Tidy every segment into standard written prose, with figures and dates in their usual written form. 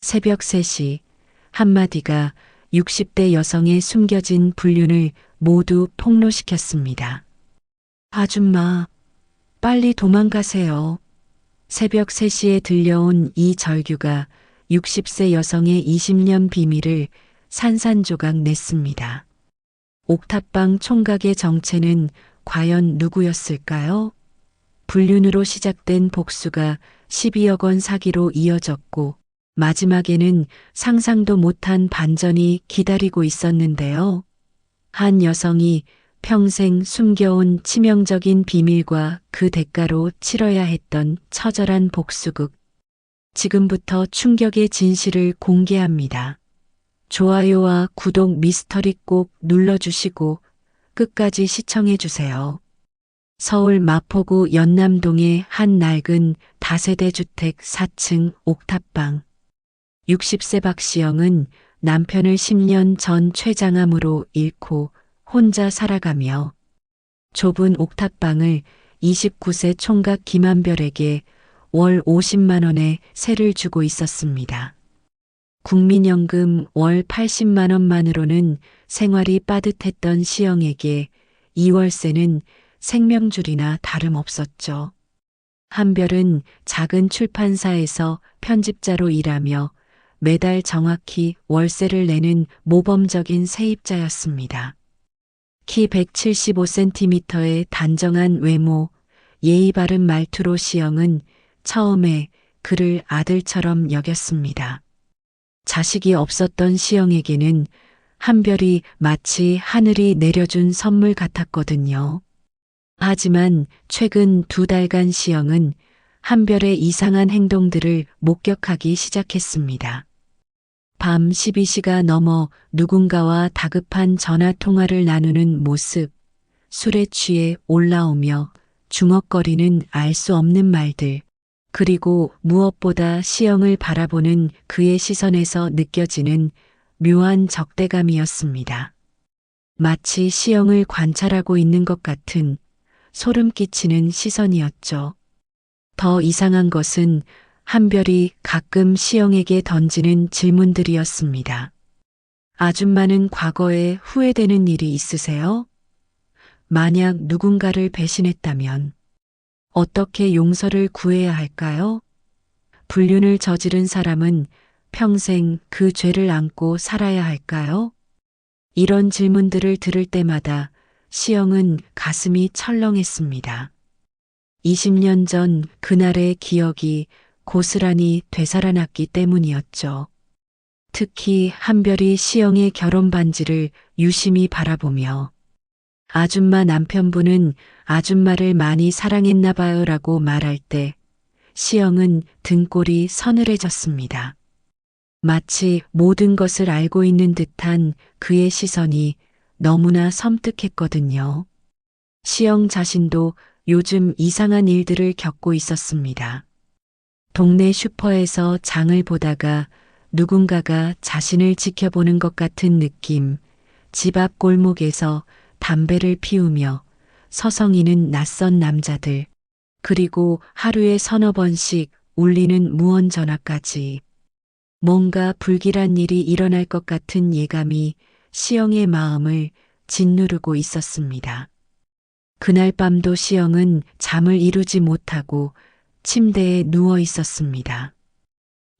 새벽 3시 한마디가 60대 여성의 숨겨진 불륜을 모두 폭로시켰습니다. 아줌마, 빨리 도망가세요. 새벽 3시에 들려온 이 절규가 60세 여성의 20년 비밀을 산산조각 냈습니다. 옥탑방 총각의 정체는 과연 누구였을까요? 불륜으로 시작된 복수가 12억 원 사기로 이어졌고 마지막에는 상상도 못한 반전이 기다리고 있었는데요. 한 여성이 평생 숨겨온 치명적인 비밀과 그 대가로 치러야 했던 처절한 복수극. 지금부터 충격의 진실을 공개합니다. 좋아요와 구독 미스터리 꼭 눌러주시고 끝까지 시청해주세요. 서울 마포구 연남동의 한 낡은 다세대 주택 4층 옥탑방. 60세 박시영은 남편을 10년 전 췌장암으로 잃고 혼자 살아가며 좁은 옥탑방을 29세 총각 김한별에게 월 50만 원의 세를 주고 있었습니다. 국민연금 월 80만 원만으로는 생활이 빠듯했던 시영에게 이 월세는 생명줄이나 다름없었죠. 한별은 작은 출판사에서 편집자로 일하며 매달 정확히 월세를 내는 모범적인 세입자였습니다. 키 175cm의 단정한 외모, 예의 바른 말투로 시영은 처음에 그를 아들처럼 여겼습니다. 자식이 없었던 시영에게는 한별이 마치 하늘이 내려준 선물 같았거든요. 하지만 최근 2달간 시영은 한별의 이상한 행동들을 목격하기 시작했습니다. 밤 12시가 넘어 누군가와 다급한 전화 통화를 나누는 모습, 술에 취해 올라오며 중얼거리는 알 수 없는 말들, 그리고 무엇보다 시영을 바라보는 그의 시선에서 느껴지는 묘한 적대감이었습니다. 마치 시영을 관찰하고 있는 것 같은 소름 끼치는 시선이었죠. 더 이상한 것은 한별이 가끔 시영에게 던지는 질문들이었습니다. 아줌마는 과거에 후회되는 일이 있으세요? 만약 누군가를 배신했다면 어떻게 용서를 구해야 할까요? 불륜을 저지른 사람은 평생 그 죄를 안고 살아야 할까요? 이런 질문들을 들을 때마다 시영은 가슴이 철렁했습니다. 20년 전 그날의 기억이 고스란히 되살아났기 때문이었죠. 특히 한별이 시영의 결혼 반지를 유심히 바라보며 아줌마 남편분은 아줌마를 많이 사랑했나 봐요 라고 말할 때 시영은 등골이 서늘해졌습니다. 마치 모든 것을 알고 있는 듯한 그의 시선이 너무나 섬뜩했거든요. 시영 자신도 요즘 이상한 일들을 겪고 있었습니다. 동네 슈퍼에서 장을 보다가 누군가가 자신을 지켜보는 것 같은 느낌, 집 앞 골목에서 담배를 피우며 서성이는 낯선 남자들, 그리고 하루에 3~4번씩 울리는 무언 전화까지. 뭔가 불길한 일이 일어날 것 같은 예감이 시영의 마음을 짓누르고 있었습니다. 그날 밤도 시영은 잠을 이루지 못하고 침대에 누워 있었습니다.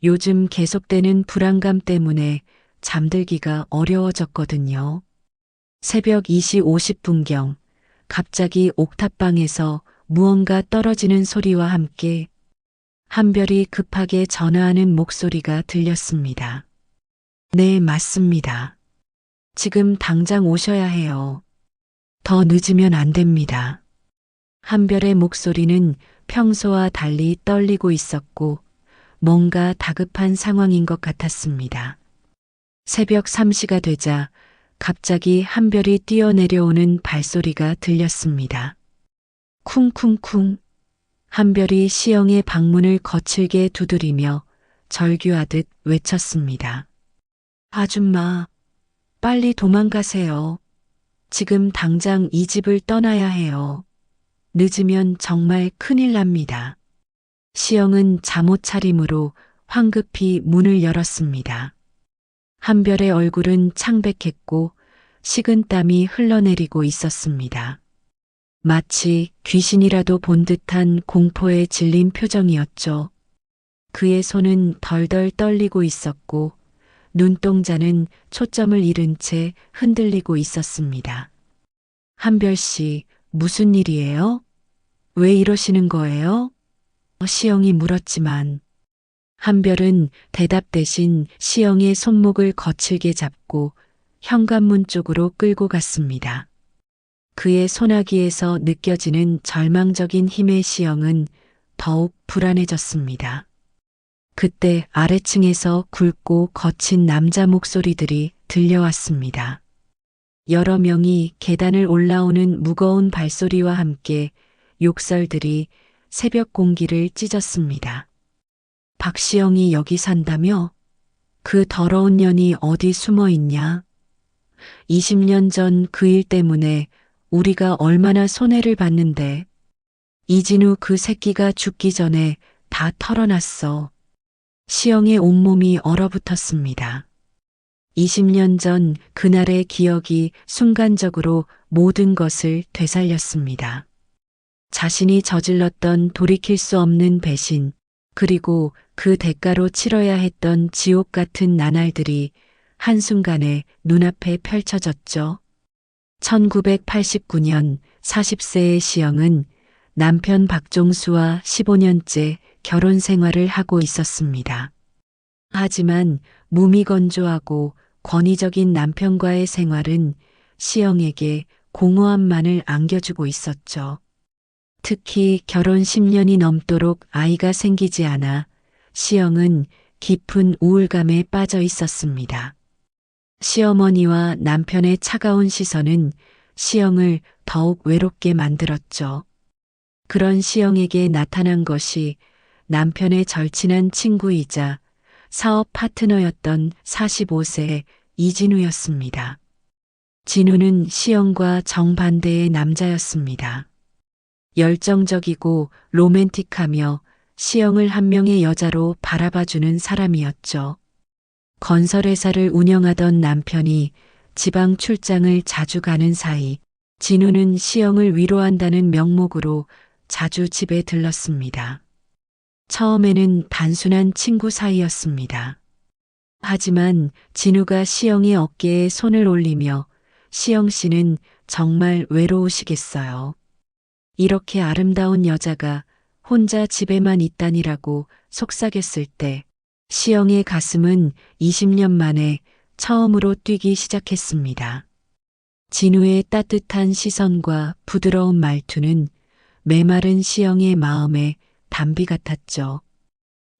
요즘 계속되는 불안감 때문에 잠들기가 어려워졌거든요. 새벽 2시 50분경 갑자기 옥탑방에서 무언가 떨어지는 소리와 함께 한별이 급하게 전화하는 목소리가 들렸습니다. 네, 맞습니다. 지금 당장 오셔야 해요. 더 늦으면 안 됩니다. 한별의 목소리는 평소와 달리 떨리고 있었고 뭔가 다급한 상황인 것 같았습니다. 새벽 3시가 되자 갑자기 한별이 뛰어내려오는 발소리가 들렸습니다. 쿵쿵쿵. 한별이 시영의 방문을 거칠게 두드리며 절규하듯 외쳤습니다. 아줌마, 빨리 도망가세요. 지금 당장 이 집을 떠나야 해요. 늦으면 정말 큰일 납니다. 시영은 잠옷 차림으로 황급히 문을 열었습니다. 한별의 얼굴은 창백했고 식은땀이 흘러내리고 있었습니다. 마치 귀신이라도 본 듯한 공포에 질린 표정이었죠. 그의 손은 덜덜 떨리고 있었고 눈동자는 초점을 잃은 채 흔들리고 있었습니다. 한별 씨, 무슨 일이에요? 왜 이러시는 거예요? 시영이 물었지만 한별은 대답 대신 시영의 손목을 거칠게 잡고 현관문 쪽으로 끌고 갔습니다. 그의 소나기에서 느껴지는 절망적인 힘의 시영은 더욱 불안해졌습니다. 그때 아래층에서 굵고 거친 남자 목소리들이 들려왔습니다. 여러 명이 계단을 올라오는 무거운 발소리와 함께 욕설들이 새벽 공기를 찢었습니다. 박시영이 여기 산다며? 그 더러운 년이 어디 숨어 있냐? 20년 전 그 일 때문에 우리가 얼마나 손해를 봤는데 이진우 그 새끼가 죽기 전에 다 털어놨어. 시영의 온몸이 얼어붙었습니다. 20년 전 그날의 기억이 순간적으로 모든 것을 되살렸습니다. 자신이 저질렀던 돌이킬 수 없는 배신, 그리고 그 대가로 치러야 했던 지옥 같은 나날들이 한순간에 눈앞에 펼쳐졌죠. 1989년 40세의 시영은 남편 박종수와 15년째 결혼 생활을 하고 있었습니다. 하지만 무미건조하고 권위적인 남편과의 생활은 시영에게 공허함만을 안겨주고 있었죠. 특히 결혼 10년이 넘도록 아이가 생기지 않아 시영은 깊은 우울감에 빠져 있었습니다. 시어머니와 남편의 차가운 시선은 시영을 더욱 외롭게 만들었죠. 그런 시영에게 나타난 것이 남편의 절친한 친구이자 사업 파트너였던 45세의 이진우였습니다. 진우는 시영과 정반대의 남자였습니다. 열정적이고 로맨틱하며 시영을 한 명의 여자로 바라봐주는 사람이었죠. 건설회사를 운영하던 남편이 지방 출장을 자주 가는 사이 진우는 시영을 위로한다는 명목으로 자주 집에 들렀습니다. 처음에는 단순한 친구 사이였습니다. 하지만 진우가 시영의 어깨에 손을 올리며 시영 씨는 정말 외로우시겠어요. 이렇게 아름다운 여자가 혼자 집에만 있다니라고 속삭였을 때 시영의 가슴은 20년 만에 처음으로 뛰기 시작했습니다. 진우의 따뜻한 시선과 부드러운 말투는 메마른 시영의 마음에 담비 같았죠.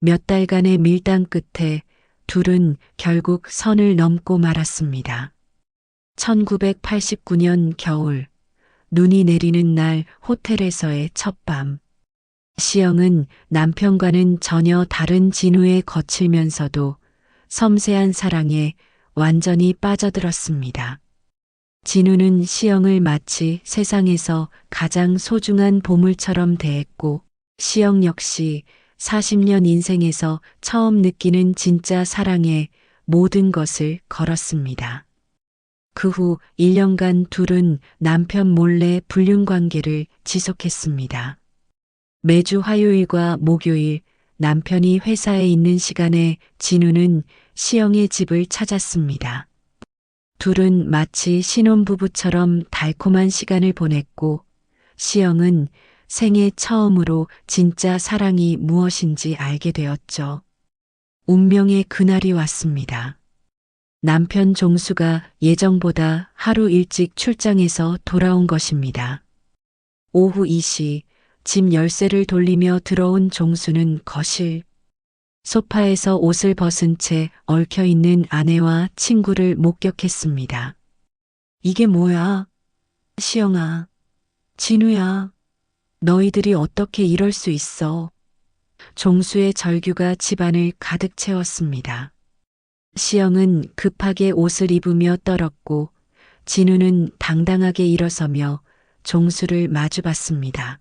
몇 달간의 밀당 끝에 둘은 결국 선을 넘고 말았습니다. 1989년 겨울, 눈이 내리는 날 호텔에서의 첫 밤. 시영은 남편과는 전혀 다른 진우에 거칠면서도 섬세한 사랑에 완전히 빠져들었습니다. 진우는 시영을 마치 세상에서 가장 소중한 보물처럼 대했고 시영 역시 40년 인생에서 처음 느끼는 진짜 사랑에 모든 것을 걸었습니다. 그 후 1년간 둘은 남편 몰래 불륜관계를 지속했습니다. 매주 화요일과 목요일 남편이 회사에 있는 시간에 진우는 시영의 집을 찾았습니다. 둘은 마치 신혼부부처럼 달콤한 시간을 보냈고 시영은 생애 처음으로 진짜 사랑이 무엇인지 알게 되었죠. 운명의 그날이 왔습니다. 남편 종수가 예정보다 하루 일찍 출장해서 돌아온 것입니다. 오후 2시 집 열쇠를 돌리며 들어온 종수는 거실 소파에서 옷을 벗은 채 얽혀있는 아내와 친구를 목격했습니다. 이게 뭐야? 시영아, 진우야, 너희들이 어떻게 이럴 수 있어? 종수의 절규가 집안을 가득 채웠습니다. 시영은 급하게 옷을 입으며 떨었고 진우는 당당하게 일어서며 종수를 마주봤습니다.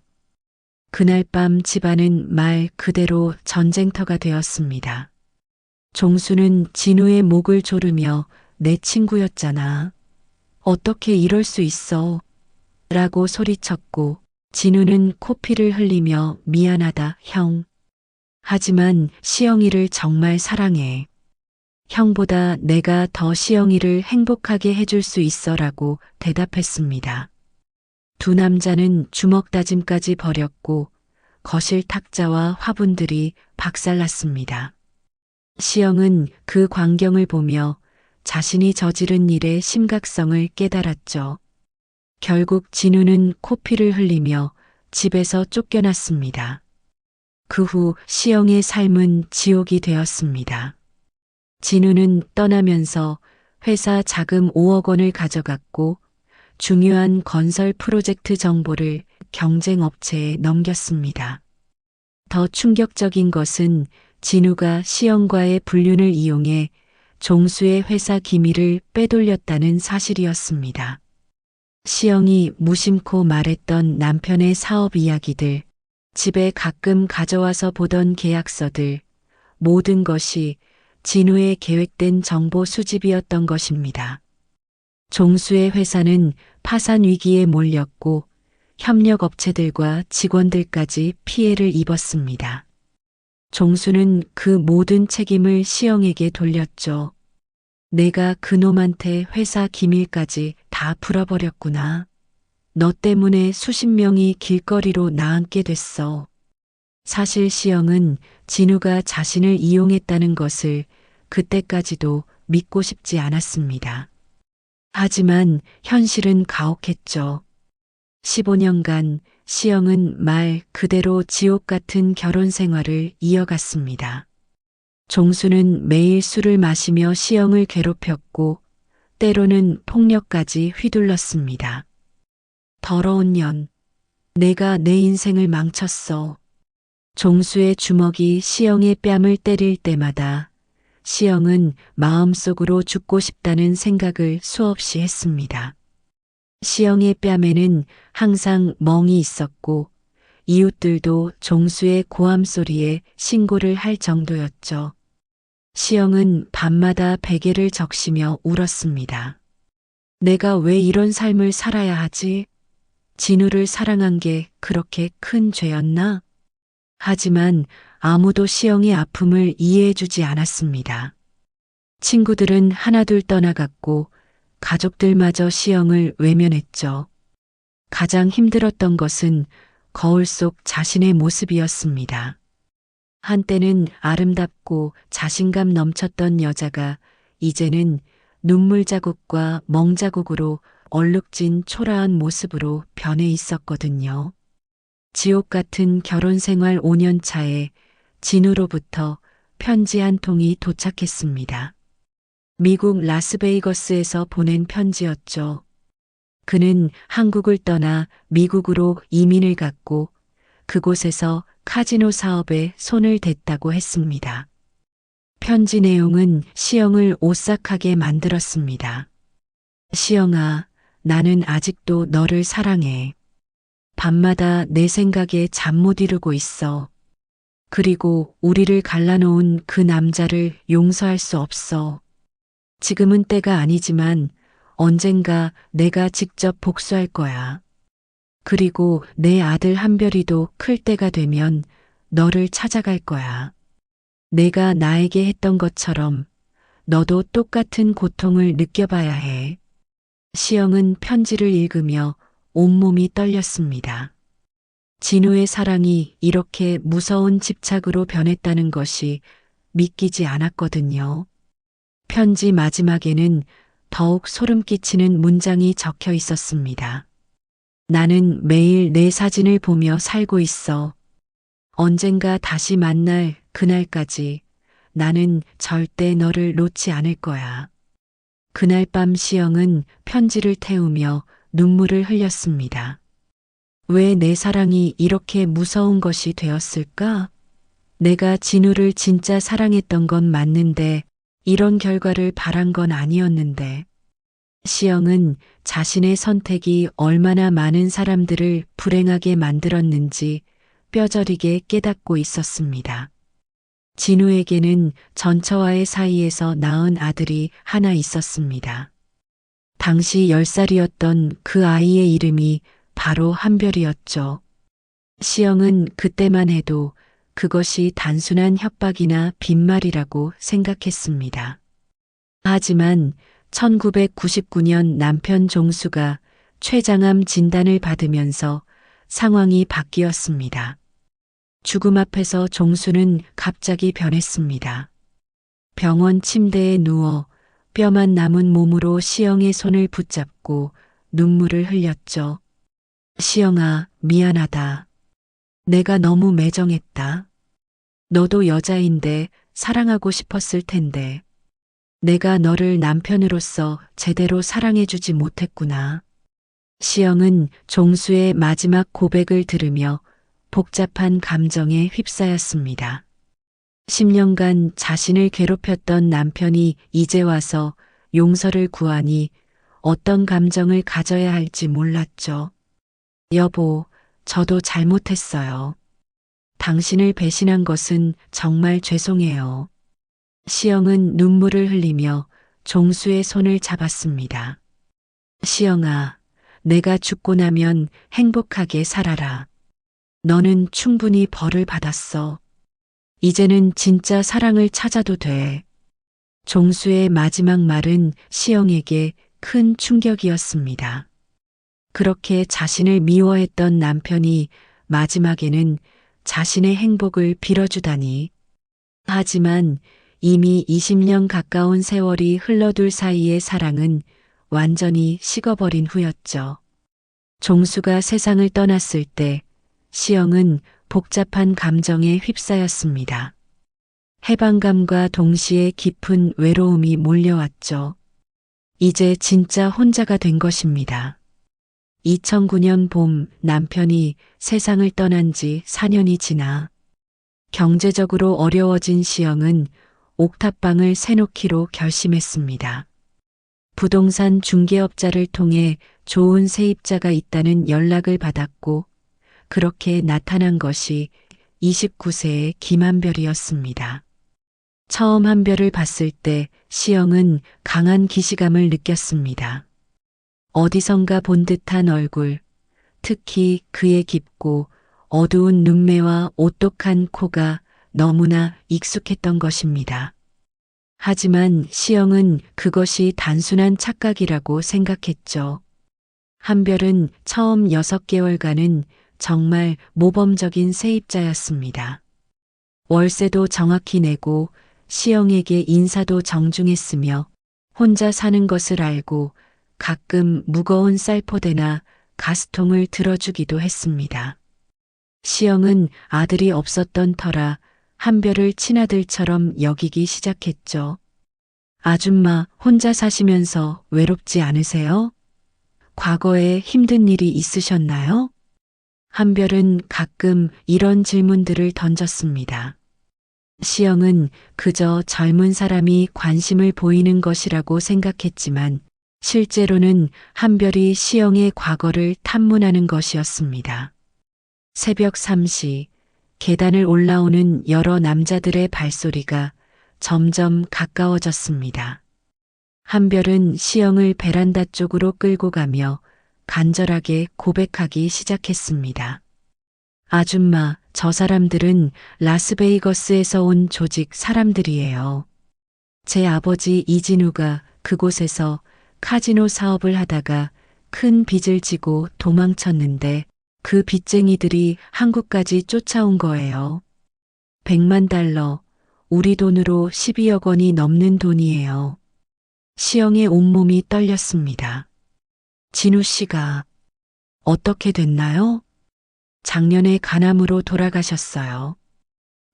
그날 밤 집안은 말 그대로 전쟁터가 되었습니다. 종수는 진우의 목을 조르며 내 친구였잖아. 어떻게 이럴 수 있어? 라고 소리쳤고 진우는 코피를 흘리며 미안하다, 형. 하지만 시영이를 정말 사랑해. 형보다 내가 더 시영이를 행복하게 해줄 수 있어라고 대답했습니다. 두 남자는 주먹 다짐까지 벌였고 거실 탁자와 화분들이 박살났습니다. 시영은 그 광경을 보며 자신이 저지른 일의 심각성을 깨달았죠. 결국 진우는 코피를 흘리며 집에서 쫓겨났습니다. 그 후 시영의 삶은 지옥이 되었습니다. 진우는 떠나면서 회사 자금 5억 원을 가져갔고 중요한 건설 프로젝트 정보를 경쟁업체에 넘겼습니다. 더 충격적인 것은 진우가 시영과의 불륜을 이용해 종수의 회사 기밀을 빼돌렸다는 사실이었습니다. 시영이 무심코 말했던 남편의 사업 이야기들, 집에 가끔 가져와서 보던 계약서들, 모든 것이 진우의 계획된 정보 수집이었던 것입니다. 종수의 회사는 파산 위기에 몰렸고 협력업체들과 직원들까지 피해를 입었습니다. 종수는 그 모든 책임을 시영에게 돌렸죠. 내가 그놈한테 회사 기밀까지 다 풀어버렸구나. 너 때문에 수십 명이 길거리로 나앉게 됐어. 사실 시영은 진우가 자신을 이용했다는 것을 그때까지도 믿고 싶지 않았습니다. 하지만 현실은 가혹했죠. 15년간 시영은 말 그대로 지옥 같은 결혼 생활을 이어갔습니다. 종수는 매일 술을 마시며 시영을 괴롭혔고 때로는 폭력까지 휘둘렀습니다. 더러운 년, 내가 내 인생을 망쳤어. 종수의 주먹이 시영의 뺨을 때릴 때마다 시영은 마음속으로 죽고 싶다는 생각을 수없이 했습니다. 시영의 뺨에는 항상 멍이 있었고 이웃들도 종수의 고함 소리에 신고를 할 정도였죠. 시영은 밤마다 베개를 적시며 울었습니다. 내가 왜 이런 삶을 살아야 하지? 진우를 사랑한 게 그렇게 큰 죄였나? 하지만 아무도 시영의 아픔을 이해해주지 않았습니다. 친구들은 하나둘 떠나갔고 가족들마저 시영을 외면했죠. 가장 힘들었던 것은 거울 속 자신의 모습이었습니다. 한때는 아름답고 자신감 넘쳤던 여자가 이제는 눈물 자국과 멍 자국으로 얼룩진 초라한 모습으로 변해 있었거든요. 지옥 같은 결혼 생활 5년 차에 진우로부터 편지 한 통이 도착했습니다. 미국 라스베이거스에서 보낸 편지였죠. 그는 한국을 떠나 미국으로 이민을 갔고 그곳에서 카지노 사업에 손을 댔다고 했습니다. 편지 내용은 시영을 오싹하게 만들었습니다. 시영아, 나는 아직도 너를 사랑해. 밤마다 내 생각에 잠 못 이루고 있어. 그리고 우리를 갈라놓은 그 남자를 용서할 수 없어. 지금은 때가 아니지만 언젠가 내가 직접 복수할 거야. 그리고 내 아들 한별이도 클 때가 되면 너를 찾아갈 거야. 내가 나에게 했던 것처럼 너도 똑같은 고통을 느껴봐야 해. 시영은 편지를 읽으며 온몸이 떨렸습니다. 진우의 사랑이 이렇게 무서운 집착으로 변했다는 것이 믿기지 않았거든요. 편지 마지막에는 더욱 소름 끼치는 문장이 적혀 있었습니다. 나는 매일 내 사진을 보며 살고 있어. 언젠가 다시 만날 그날까지 나는 절대 너를 놓지 않을 거야. 그날 밤 시영은 편지를 태우며 눈물을 흘렸습니다. 왜 내 사랑이 이렇게 무서운 것이 되었을까? 내가 진우를 진짜 사랑했던 건 맞는데 이런 결과를 바란 건 아니었는데. 시영은 자신의 선택이 얼마나 많은 사람들을 불행하게 만들었는지 뼈저리게 깨닫고 있었습니다. 진우에게는 전처와의 사이에서 낳은 아들이 하나 있었습니다. 당시 10살이었던 그 아이의 이름이 바로 한별이었죠. 시영은 그때만 해도 그것이 단순한 협박이나 빈말이라고 생각했습니다. 하지만 1999년 남편 종수가 췌장암 진단을 받으면서 상황이 바뀌었습니다. 죽음 앞에서 종수는 갑자기 변했습니다. 병원 침대에 누워 뼈만 남은 몸으로 시영의 손을 붙잡고 눈물을 흘렸죠. 시영아, 미안하다. 내가 너무 매정했다. 너도 여자인데 사랑하고 싶었을 텐데. 내가 너를 남편으로서 제대로 사랑해주지 못했구나. 시영은 종수의 마지막 고백을 들으며 복잡한 감정에 휩싸였습니다. 10년간 자신을 괴롭혔던 남편이 이제 와서 용서를 구하니 어떤 감정을 가져야 할지 몰랐죠. 여보, 저도 잘못했어요. 당신을 배신한 것은 정말 죄송해요. 시영은 눈물을 흘리며 종수의 손을 잡았습니다. 시영아, 내가 죽고 나면 행복하게 살아라. 너는 충분히 벌을 받았어. 이제는 진짜 사랑을 찾아도 돼. 종수의 마지막 말은 시영에게 큰 충격이었습니다. 그렇게 자신을 미워했던 남편이 마지막에는 자신의 행복을 빌어주다니. 하지만 이미 20년 가까운 세월이 흘러둘 사이의 사랑은 완전히 식어버린 후였죠. 종수가 세상을 떠났을 때 시영은 복잡한 감정에 휩싸였습니다. 해방감과 동시에 깊은 외로움이 몰려왔죠. 이제 진짜 혼자가 된 것입니다. 2009년 봄 남편이 세상을 떠난 지 4년이 지나 경제적으로 어려워진 시영은 옥탑방을 새놓기로 결심했습니다. 부동산 중개업자를 통해 좋은 세입자가 있다는 연락을 받았고 그렇게 나타난 것이 29세의 김한별이었습니다. 처음 한별을 봤을 때 시영은 강한 기시감을 느꼈습니다. 어디선가 본 듯한 얼굴, 특히 그의 깊고 어두운 눈매와 오똑한 코가 너무나 익숙했던 것입니다. 하지만 시영은 그것이 단순한 착각이라고 생각했죠. 한별은 처음 6개월간은 정말 모범적인 세입자였습니다. 월세도 정확히 내고 시영에게 인사도 정중했으며 혼자 사는 것을 알고 가끔 무거운 쌀포대나 가스통을 들어주기도 했습니다. 시영은 아들이 없었던 터라 한별을 친아들처럼 여기기 시작했죠. 아줌마 혼자 사시면서 외롭지 않으세요? 과거에 힘든 일이 있으셨나요? 한별은 가끔 이런 질문들을 던졌습니다. 시영은 그저 젊은 사람이 관심을 보이는 것이라고 생각했지만 실제로는 한별이 시영의 과거를 탐문하는 것이었습니다. 새벽 3시 계단을 올라오는 여러 남자들의 발소리가 점점 가까워졌습니다. 한별은 시영을 베란다 쪽으로 끌고 가며 간절하게 고백하기 시작했습니다. 아줌마, 저 사람들은 라스베이거스에서 온 조직 사람들이에요. 제 아버지 이진우가 그곳에서 카지노 사업을 하다가 큰 빚을 지고 도망쳤는데 그 빚쟁이들이 한국까지 쫓아온 거예요. 100만 달러, 우리 돈으로 12억 원이 넘는 돈이에요. 시영의 온몸이 떨렸습니다. 진우 씨가 어떻게 됐나요? 작년에 간암으로 돌아가셨어요.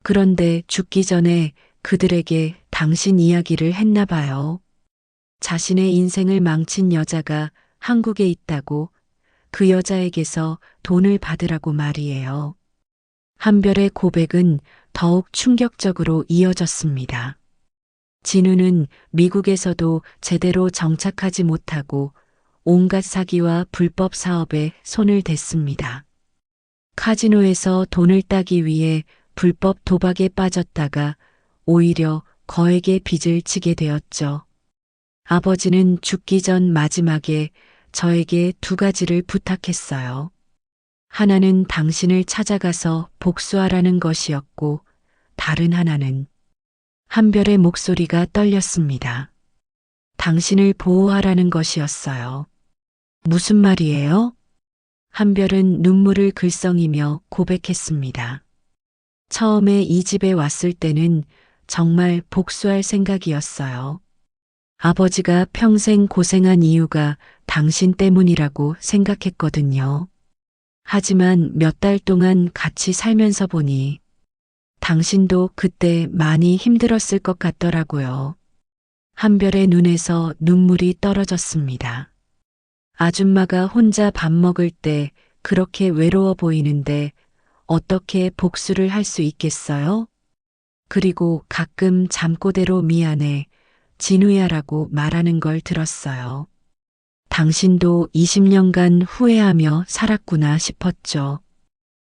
그런데 죽기 전에 그들에게 당신 이야기를 했나 봐요. 자신의 인생을 망친 여자가 한국에 있다고 그 여자에게서 돈을 받으라고 말이에요. 한별의 고백은 더욱 충격적으로 이어졌습니다. 진우는 미국에서도 제대로 정착하지 못하고 온갖 사기와 불법 사업에 손을 댔습니다. 카지노에서 돈을 따기 위해 불법 도박에 빠졌다가 오히려 거액의 빚을 지게 되었죠. 아버지는 죽기 전 마지막에 저에게 두 가지를 부탁했어요. 하나는 당신을 찾아가서 복수하라는 것이었고, 다른 하나는 한별의 목소리가 떨렸습니다. 당신을 보호하라는 것이었어요. 무슨 말이에요? 한별은 눈물을 글썽이며 고백했습니다. 처음에 이 집에 왔을 때는 정말 복수할 생각이었어요. 아버지가 평생 고생한 이유가 당신 때문이라고 생각했거든요. 하지만 몇 달 동안 같이 살면서 보니 당신도 그때 많이 힘들었을 것 같더라고요. 한별의 눈에서 눈물이 떨어졌습니다. 아줌마가 혼자 밥 먹을 때 그렇게 외로워 보이는데 어떻게 복수를 할 수 있겠어요? 그리고 가끔 잠꼬대로 미안해, 진우야라고 말하는 걸 들었어요. 당신도 20년간 후회하며 살았구나 싶었죠.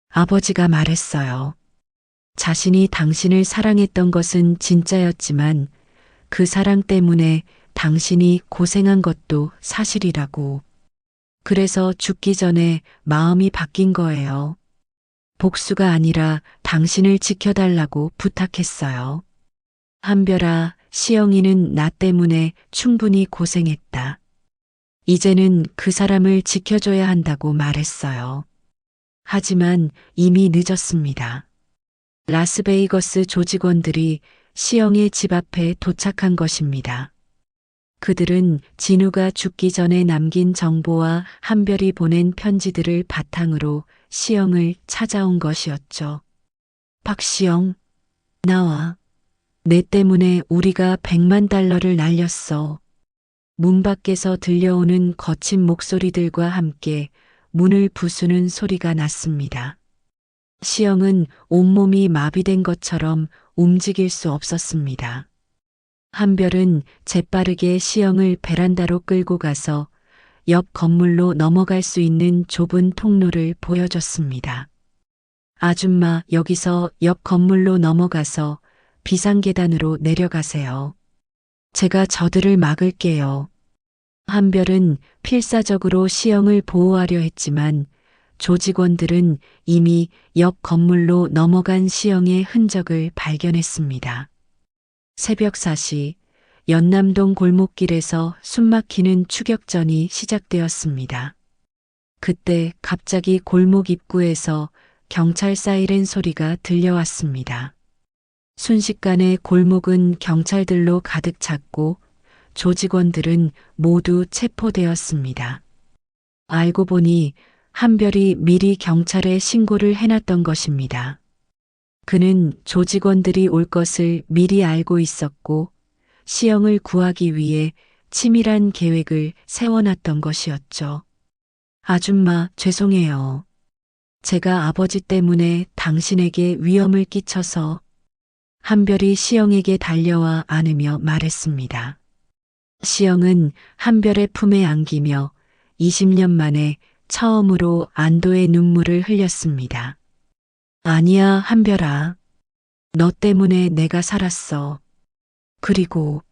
아버지가 말했어요. 자신이 당신을 사랑했던 것은 진짜였지만 그 사랑 때문에 당신이 고생한 것도 사실이라고. 그래서 죽기 전에 마음이 바뀐 거예요. 복수가 아니라 당신을 지켜달라고 부탁했어요. 한별아, 시영이는 나 때문에 충분히 고생했다. 이제는 그 사람을 지켜줘야 한다고 말했어요. 하지만 이미 늦었습니다. 라스베이거스 조직원들이 시영의 집 앞에 도착한 것입니다. 그들은 진우가 죽기 전에 남긴 정보와 한별이 보낸 편지들을 바탕으로 시영을 찾아온 것이었죠. 박시영, 나와. 내 때문에 우리가 100만 달러를 날렸어. 문 밖에서 들려오는 거친 목소리들과 함께 문을 부수는 소리가 났습니다. 시영은 온몸이 마비된 것처럼 움직일 수 없었습니다. 한별은 재빠르게 시영을 베란다로 끌고 가서 옆 건물로 넘어갈 수 있는 좁은 통로를 보여줬습니다. 아줌마, 여기서 옆 건물로 넘어가서 비상계단으로 내려가세요. 제가 저들을 막을게요. 한별은 필사적으로 시영을 보호하려 했지만 조직원들은 이미 옆 건물로 넘어간 시영의 흔적을 발견했습니다. 새벽 4시 연남동 골목길에서 숨막히는 추격전이 시작되었습니다. 그때 갑자기 골목 입구에서 경찰 사이렌 소리가 들려왔습니다. 순식간에 골목은 경찰들로 가득 찼고 조직원들은 모두 체포되었습니다. 알고 보니 한별이 미리 경찰에 신고를 해놨던 것입니다. 그는 조직원들이 올 것을 미리 알고 있었고 시영을 구하기 위해 치밀한 계획을 세워놨던 것이었죠. 아줌마, 죄송해요. 제가 아버지 때문에 당신에게 위험을 끼쳐서. 한별이 시영에게 달려와 안으며 말했습니다. 시영은 한별의 품에 안기며 20년 만에 처음으로 안도의 눈물을 흘렸습니다. 아니야, 한별아. 너 때문에 내가 살았어. 그리고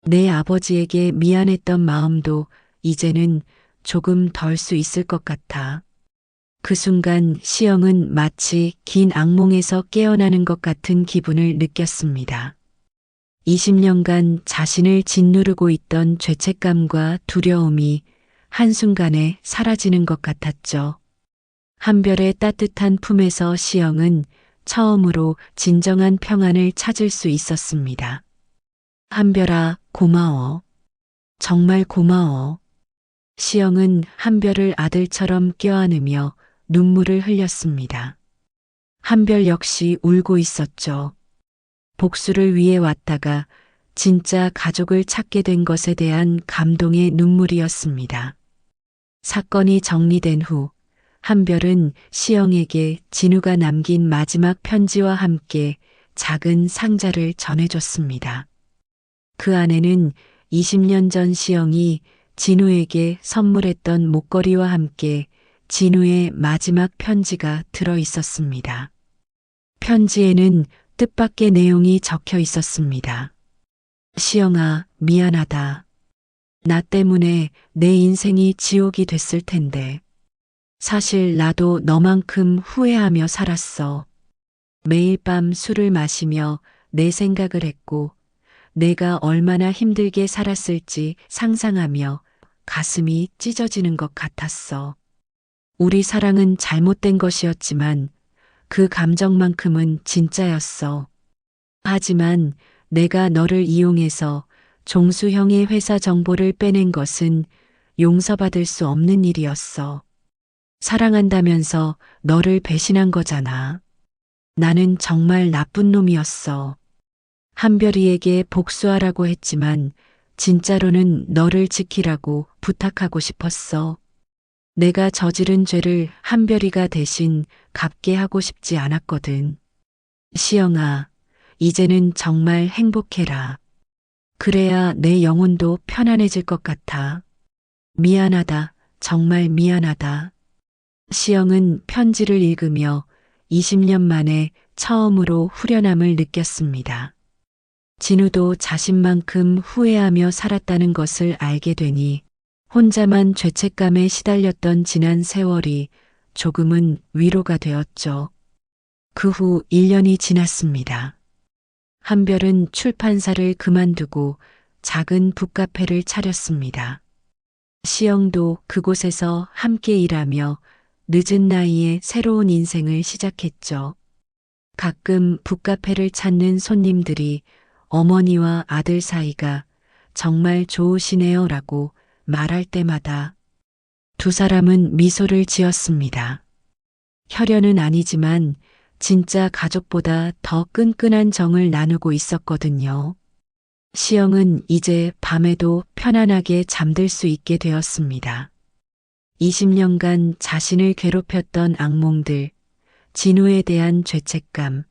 내 아버지에게 미안했던 마음도 이제는 조금 덜 수 있을 것 같아. 그 순간 시영은 마치 긴 악몽에서 깨어나는 것 같은 기분을 느꼈습니다. 20년간 자신을 짓누르고 있던 죄책감과 두려움이 한순간에 사라지는 것 같았죠. 한별의 따뜻한 품에서 시영은 처음으로 진정한 평안을 찾을 수 있었습니다. 한별아, 고마워. 정말 고마워. 시영은 한별을 아들처럼 껴안으며 눈물을 흘렸습니다. 한별 역시 울고 있었죠. 복수를 위해 왔다가 진짜 가족을 찾게 된 것에 대한 감동의 눈물이었습니다. 사건이 정리된 후 한별은 시영에게 진우가 남긴 마지막 편지와 함께 작은 상자를 전해줬습니다. 그 안에는 20년 전 시영이 진우에게 선물했던 목걸이와 함께 진우의 마지막 편지가 들어 있었습니다. 편지에는 뜻밖의 내용이 적혀 있었습니다. 시영아, 미안하다. 나 때문에 내 인생이 지옥이 됐을 텐데. 사실 나도 너만큼 후회하며 살았어. 매일 밤 술을 마시며 내 생각을 했고, 내가 얼마나 힘들게 살았을지 상상하며 가슴이 찢어지는 것 같았어. 우리 사랑은 잘못된 것이었지만 그 감정만큼은 진짜였어. 하지만 내가 너를 이용해서 종수형의 회사 정보를 빼낸 것은 용서받을 수 없는 일이었어. 사랑한다면서 너를 배신한 거잖아. 나는 정말 나쁜 놈이었어. 한별이에게 복수하라고 했지만 진짜로는 너를 지키라고 부탁하고 싶었어. 내가 저지른 죄를 한별이가 대신 갚게 하고 싶지 않았거든. 시영아, 이제는 정말 행복해라. 그래야 내 영혼도 편안해질 것 같아. 미안하다. 정말 미안하다. 시영은 편지를 읽으며 20년 만에 처음으로 후련함을 느꼈습니다. 진우도 자신만큼 후회하며 살았다는 것을 알게 되니 혼자만 죄책감에 시달렸던 지난 세월이 조금은 위로가 되었죠. 그 후 1년이 지났습니다. 한별은 출판사를 그만두고 작은 북카페를 차렸습니다. 시영도 그곳에서 함께 일하며 늦은 나이에 새로운 인생을 시작했죠. 가끔 북카페를 찾는 손님들이 어머니와 아들 사이가 정말 좋으시네요 라고 말할 때마다 두 사람은 미소를 지었습니다. 혈연은 아니지만 진짜 가족보다 더 끈끈한 정을 나누고 있었거든요. 시영은 이제 밤에도 편안하게 잠들 수 있게 되었습니다. 20년간 자신을 괴롭혔던 악몽들, 진우에 대한 죄책감,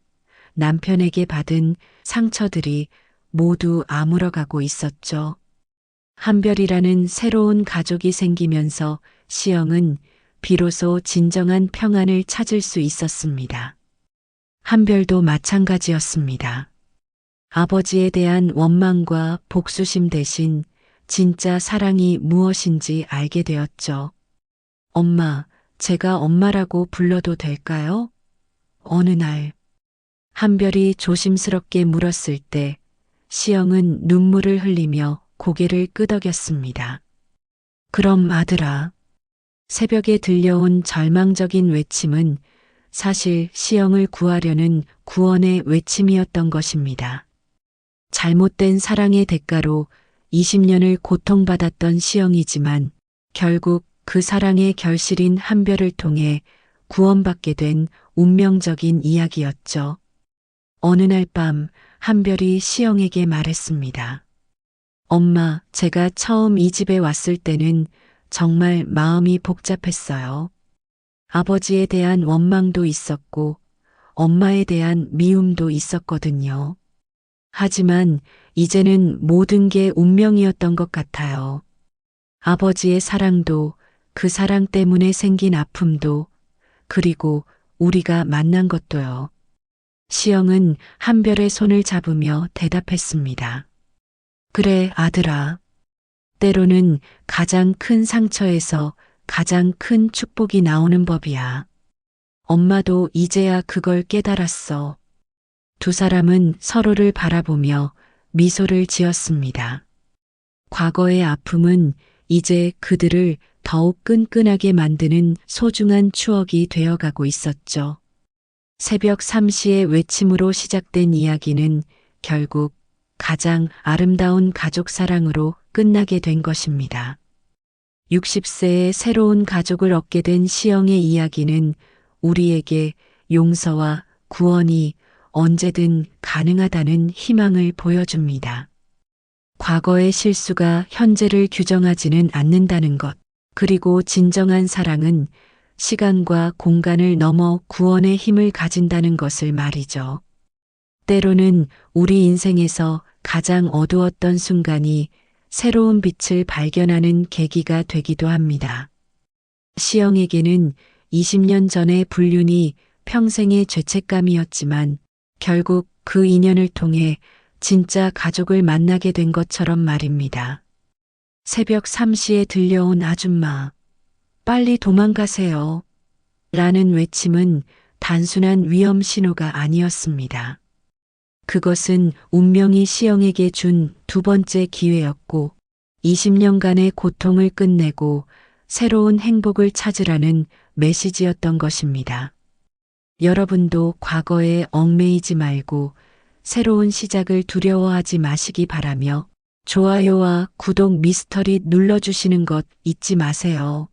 남편에게 받은 상처들이 모두 아물어가고 있었죠. 한별이라는 새로운 가족이 생기면서 시영은 비로소 진정한 평안을 찾을 수 있었습니다. 한별도 마찬가지였습니다. 아버지에 대한 원망과 복수심 대신 진짜 사랑이 무엇인지 알게 되었죠. 엄마, 제가 엄마라고 불러도 될까요? 어느 날 한별이 조심스럽게 물었을 때 시영은 눈물을 흘리며 고개를 끄덕였습니다. 그럼 아들아. 새벽에 들려온 절망적인 외침은 사실 시영을 구하려는 구원의 외침이었던 것입니다. 잘못된 사랑의 대가로 20년을 고통받았던 시영이지만 결국 그 사랑의 결실인 한별을 통해 구원받게 된 운명적인 이야기였죠. 어느 날 밤 한별이 시영에게 말했습니다. 엄마, 제가 처음 이 집에 왔을 때는 정말 마음이 복잡했어요. 아버지에 대한 원망도 있었고 엄마에 대한 미움도 있었거든요. 하지만 이제는 모든 게 운명이었던 것 같아요. 아버지의 사랑도 그 사랑 때문에 생긴 아픔도 그리고 우리가 만난 것도요. 시영은 한별의 손을 잡으며 대답했습니다. 그래, 아들아. 때로는 가장 큰 상처에서 가장 큰 축복이 나오는 법이야. 엄마도 이제야 그걸 깨달았어. 두 사람은 서로를 바라보며 미소를 지었습니다. 과거의 아픔은 이제 그들을 더욱 끈끈하게 만드는 소중한 추억이 되어가고 있었죠. 새벽 3시의 외침으로 시작된 이야기는 결국 가장 아름다운 가족 사랑으로 끝나게 된 것입니다. 60세의 새로운 가족을 얻게 된 시영의 이야기는 우리에게 용서와 구원이 언제든 가능하다는 희망을 보여줍니다. 과거의 실수가 현재를 규정하지는 않는다는 것, 그리고 진정한 사랑은 시간과 공간을 넘어 구원의 힘을 가진다는 것을 말이죠. 때로는 우리 인생에서 가장 어두웠던 순간이 새로운 빛을 발견하는 계기가 되기도 합니다. 시영에게는 20년 전의 불륜이 평생의 죄책감이었지만 결국 그 인연을 통해 진짜 가족을 만나게 된 것처럼 말입니다. 새벽 3시에 들려온 아줌마, 빨리 도망가세요. 라는 외침은 단순한 위험 신호가 아니었습니다. 그것은 운명이 시영에게 준 두 번째 기회였고 20년간의 고통을 끝내고 새로운 행복을 찾으라는 메시지였던 것입니다. 여러분도 과거에 얽매이지 말고 새로운 시작을 두려워하지 마시기 바라며 좋아요와 구독 미스터리 눌러주시는 것 잊지 마세요.